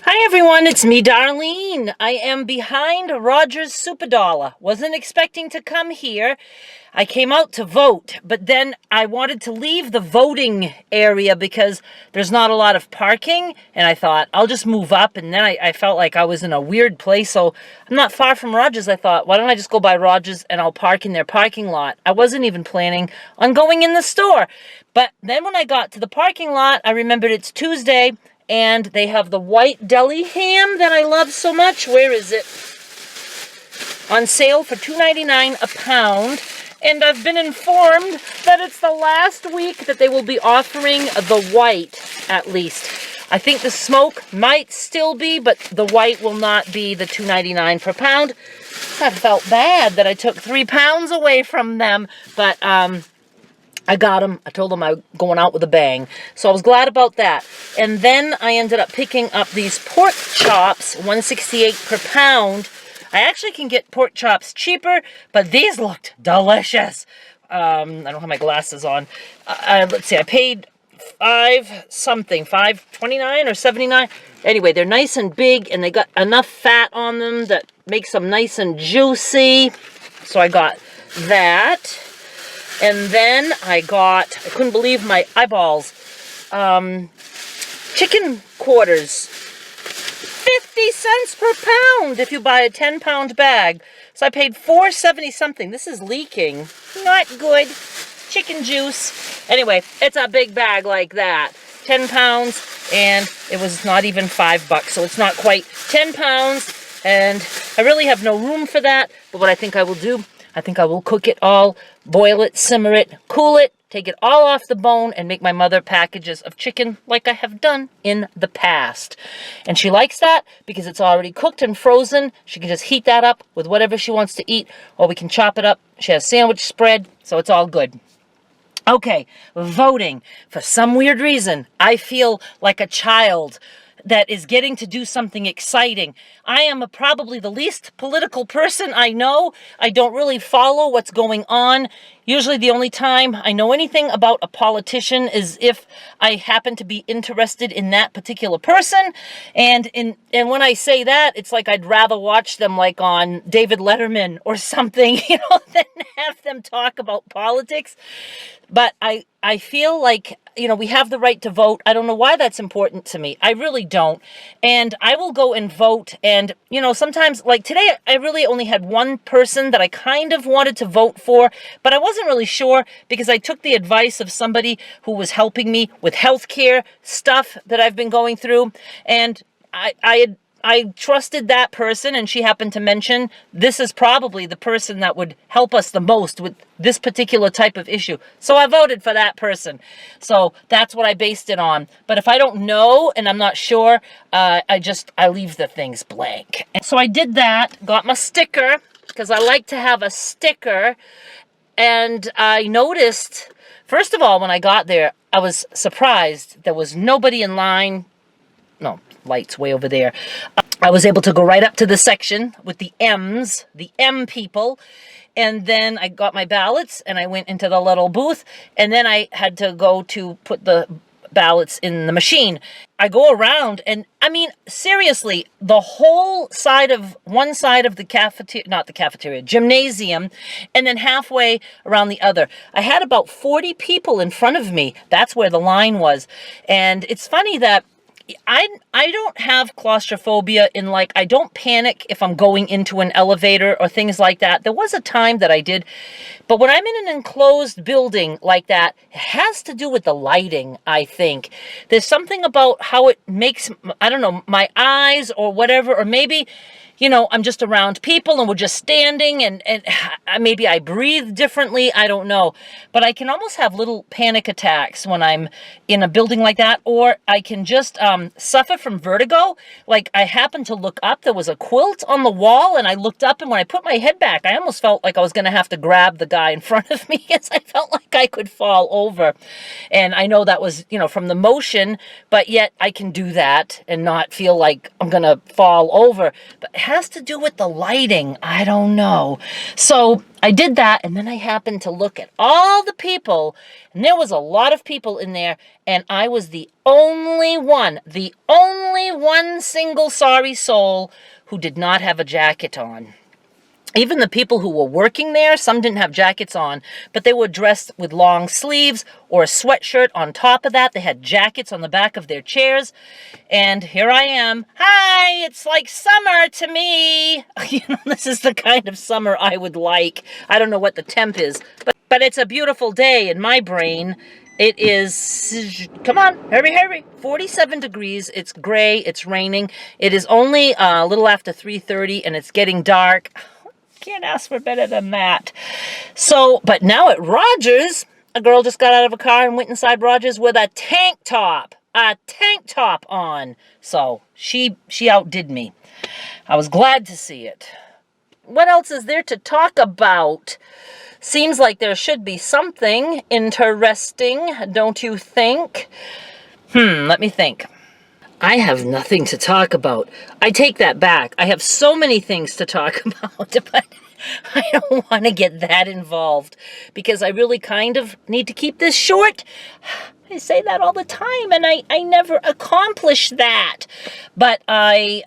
Hi everyone, it's me, Darlene. I am behind Roger's Super Dollar. Wasn't expecting to come here. I came out to vote, but then I wanted to leave the voting area because there's not a lot of parking, and I thought I'll just move up, and then I felt like I was in a weird place, so I'm not far from Roger's. I thought, why don't I just go by Roger's and I'll park in their parking lot. I wasn't even planning on going in the store, but then when I got to the parking lot, I remembered it's Tuesday, and they have the white deli ham that I love so much. Where is it? On sale for $2.99 a pound. And I've been informed that it's the last week that they will be offering the white, at least. I think the smoke might still be, but the white will not be the $2.99 per pound. I felt bad that I took 3 pounds away from them, but I got them. I told them I was going out with a bang. So I was glad about that. And then I ended up picking up these pork chops, $1.68 per pound. I actually can get pork chops cheaper, but these looked delicious. I don't have my glasses on. Let's see, I paid $5.29 or $7.99. Anyway, they're nice and big, and they got enough fat on them that makes them nice and juicy. So I got that. And then I couldn't believe my eyeballs, chicken quarters, 50 cents per pound if you buy a 10-pound bag. So I paid $4.70 something. This is leaking. Not good. Chicken juice. Anyway, it's a big bag like that. 10 pounds, and it was not even $5, so it's not quite 10 pounds, and I really have no room for that, but what I think I will do, I think I will cook it all, boil it, simmer it, cool it, take it all off the bone, and make my mother packages of chicken like I have done in the past. And she likes that because it's already cooked and frozen. She can just heat that up with whatever she wants to eat, or we can chop it up. She has sandwich spread, so it's all good. Okay, voting. For some weird reason, I feel like a child that is getting to do something exciting. I am probably the least political person I know. I don't really follow what's going on. Usually the only time I know anything about a politician is if I happen to be interested in that particular person. And when I say that, it's like I'd rather watch them like on David Letterman or something, than have them talk about politics. But I feel like, we have the right to vote. I don't know why that's important to me. I really don't. And I will go and vote. And, sometimes, like today, I really only had one person that I kind of wanted to vote for, but I wasn't really sure because I took the advice of somebody who was helping me with healthcare stuff that I've been going through. And I trusted that person, and she happened to mention this is probably the person that would help us the most with this particular type of issue. So I voted for that person. So that's what I based it on. But if I don't know and I'm not sure, I leave the things blank. And so I did that, got my sticker, because I like to have a sticker. And I noticed, first of all, when I got there, I was surprised. There was nobody in line. No, lights way over there. I was able to go right up to the section with the M's, the M people, and then I got my ballots and I went into the little booth, and then I had to go to put the ballots in the machine. I go around, and I mean, seriously, the whole side of one side of the gymnasium, and then halfway around the other. I had about 40 people in front of me. That's where the line was. And it's funny that I don't have claustrophobia in, like, I don't panic if I'm going into an elevator or things like that. There was a time that I did, but when I'm in an enclosed building like that, it has to do with the lighting, I think. There's something about how it makes, I don't know, my eyes or whatever, or maybe, I'm just around people and we're just standing and maybe I breathe differently. I don't know. But I can almost have little panic attacks when I'm in a building like that, or I can just suffer from vertigo. Like I happened to look up, there was a quilt on the wall, and I looked up, and when I put my head back, I almost felt like I was going to have to grab the guy in front of me because I felt like I could fall over. And I know that was, from the motion, but yet I can do that and not feel like I'm going to fall over. But has to do with the lighting. I don't know. So I did that, and then I happened to look at all the people, and there was a lot of people in there, and I was the only one single sorry soul who did not have a jacket on. Even the people who were working there, some didn't have jackets on, but they were dressed with long sleeves or a sweatshirt on top of that. They had jackets on the back of their chairs. And here I am. Hi, it's like summer to me. This is the kind of summer I would like. I don't know what the temp is, but it's a beautiful day in my brain. It is, come on, hurry, 47 degrees. It's gray, it's raining. It is only a little after 3:30 and it's getting dark. Can't ask for better than that. So, but now at Rogers, a girl just got out of a car and went inside Rogers with a tank top on. So she outdid me. I was glad to see it. What else is there to talk about? Seems like there should be something interesting, don't you think? Let me think. I have nothing to talk about. I take that back. I have so many things to talk about, but I don't want to get that involved because I really kind of need to keep this short. I say that all the time, and I never accomplish that. But I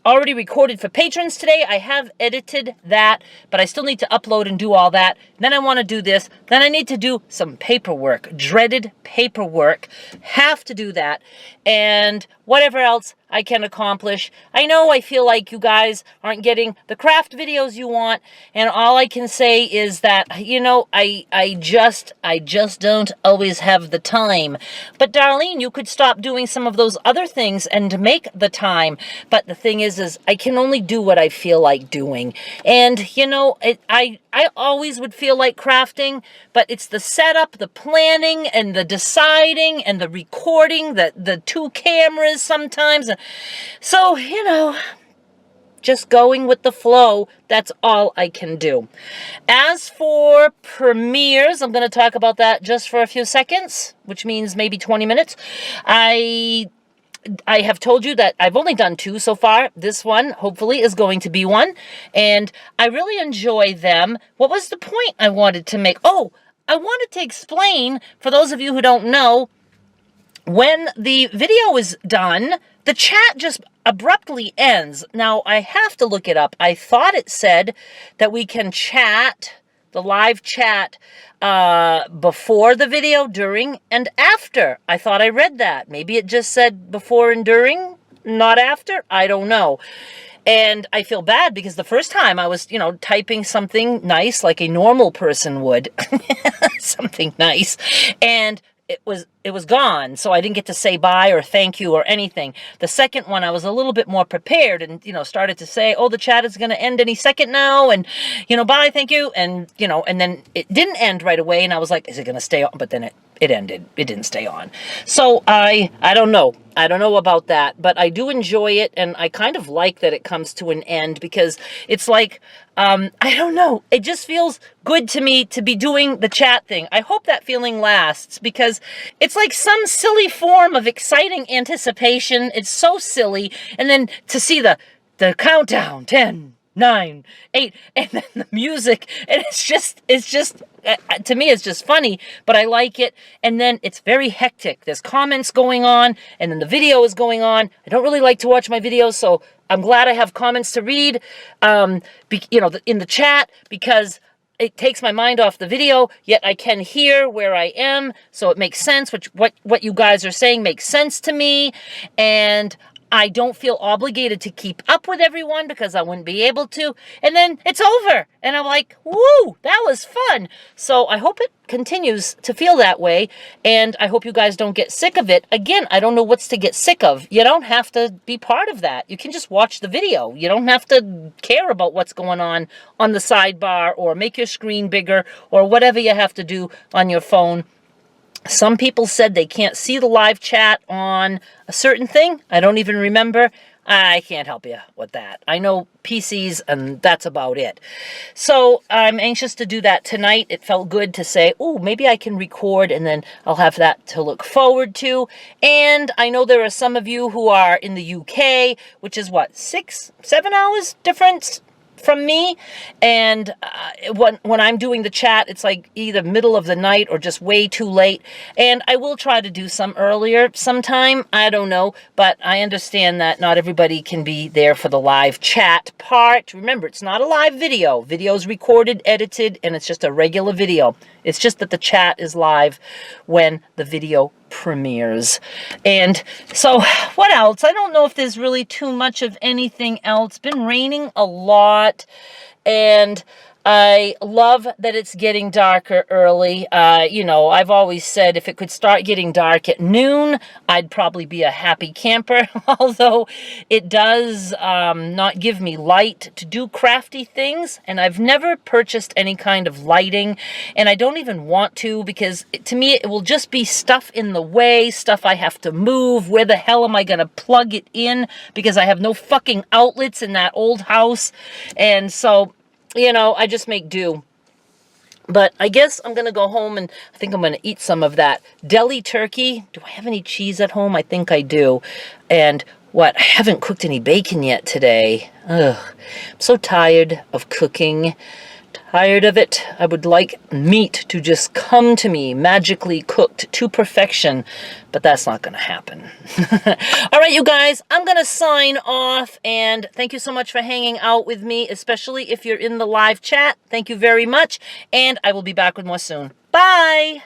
already recorded for patrons today. I have edited that, but I still need to upload and do all that. Then I want to do this. Then I need to do some paperwork, dreaded paperwork. Have to do that. And whatever else I can accomplish. I know I feel like you guys aren't getting the craft videos you want, and all I can say is that, I just don't always have the time. But Darlene, you could stop doing some of those other things and make the time. But the thing is I can only do what I feel like doing. And, I always would feel like crafting, but it's the setup, the planning, and the deciding, and the recording, the two cameras sometimes. So, just going with the flow, that's all I can do. As for premieres, I'm going to talk about that just for a few seconds, which means maybe 20 minutes. I have told you that I've only done 2 so far. This one, hopefully, is going to be one. And I really enjoy them. What was the point I wanted to make? Oh, I wanted to explain, for those of you who don't know, when the video is done, the chat just abruptly ends. Now, I have to look it up. I thought it said that we can chat, the live chat, before the video, during, and after. I thought I read that. Maybe it just said before and during, not after. I don't know. And I feel bad because the first time I was, typing something nice like a normal person would. Something nice. And it was gone, so I didn't get to say bye or thank you or anything. The second one, I was a little bit more prepared and, started to say, oh, the chat is going to end any second now, and, bye, thank you, and, and then it didn't end right away, and I was like, is it going to stay on? But then it ended. It didn't stay on. So I don't know. I don't know about that, but I do enjoy it, and I kind of like that it comes to an end because it's like, I don't know. It just feels good to me to be doing the chat thing. I hope that feeling lasts because it's like some silly form of exciting anticipation. It's so silly. And then to see the countdown, 10, 9, 8, and then the music, and it's just to me it's just funny, but I like it. And then it's very hectic. There's comments going on, and then the video is going on. I don't really like to watch my videos, so I'm glad I have comments to read, in the chat, because it takes my mind off the video, yet I can hear where I am, so it makes sense. What you guys are saying makes sense to me, and I don't feel obligated to keep up with everyone because I wouldn't be able to. And then it's over. And I'm like, woo, that was fun. So I hope it continues to feel that way. And I hope you guys don't get sick of it. Again, I don't know what's to get sick of. You don't have to be part of that. You can just watch the video. You don't have to care about what's going on the sidebar or make your screen bigger or whatever you have to do on your phone. Some people said they can't see the live chat on a certain thing. I don't even remember. I can't help you with that. I know PCs, and that's about it. So I'm anxious to do that tonight. It felt good to say, oh, maybe I can record, and then I'll have that to look forward to. And I know there are some of you who are in the UK, which is what, 6-7 hours difference from me. And when I'm doing the chat, it's like either middle of the night or just way too late. And I will try to do some earlier sometime. I don't know, but I understand that not everybody can be there for the live chat part. Remember, it's not a live video. Video's recorded, edited, and it's just a regular video. It's just that the chat is live when the video premieres. And so what else? I don't know if there's really too much of anything else. It's been raining a lot, and I love that it's getting darker early. You know, I've always said if it could start getting dark at noon, I'd probably be a happy camper, although it does not give me light to do crafty things, and I've never purchased any kind of lighting, and I don't even want to, because to me it will just be stuff in the way, stuff I have to move. Where the hell am I going to plug it in? Because I have no fucking outlets in that old house, and so, you know, I just make do. But I guess I'm going to go home, and I think I'm going to eat some of that deli turkey. Do I have any cheese at home? I think I do. And what? I haven't cooked any bacon yet today. Ugh. I'm so tired of cooking. Tired of it. I would like meat to just come to me magically cooked to perfection, but that's not going to happen. All right, you guys, I'm going to sign off, and thank you so much for hanging out with me, especially if you're in the live chat. Thank you very much, and I will be back with more soon. Bye!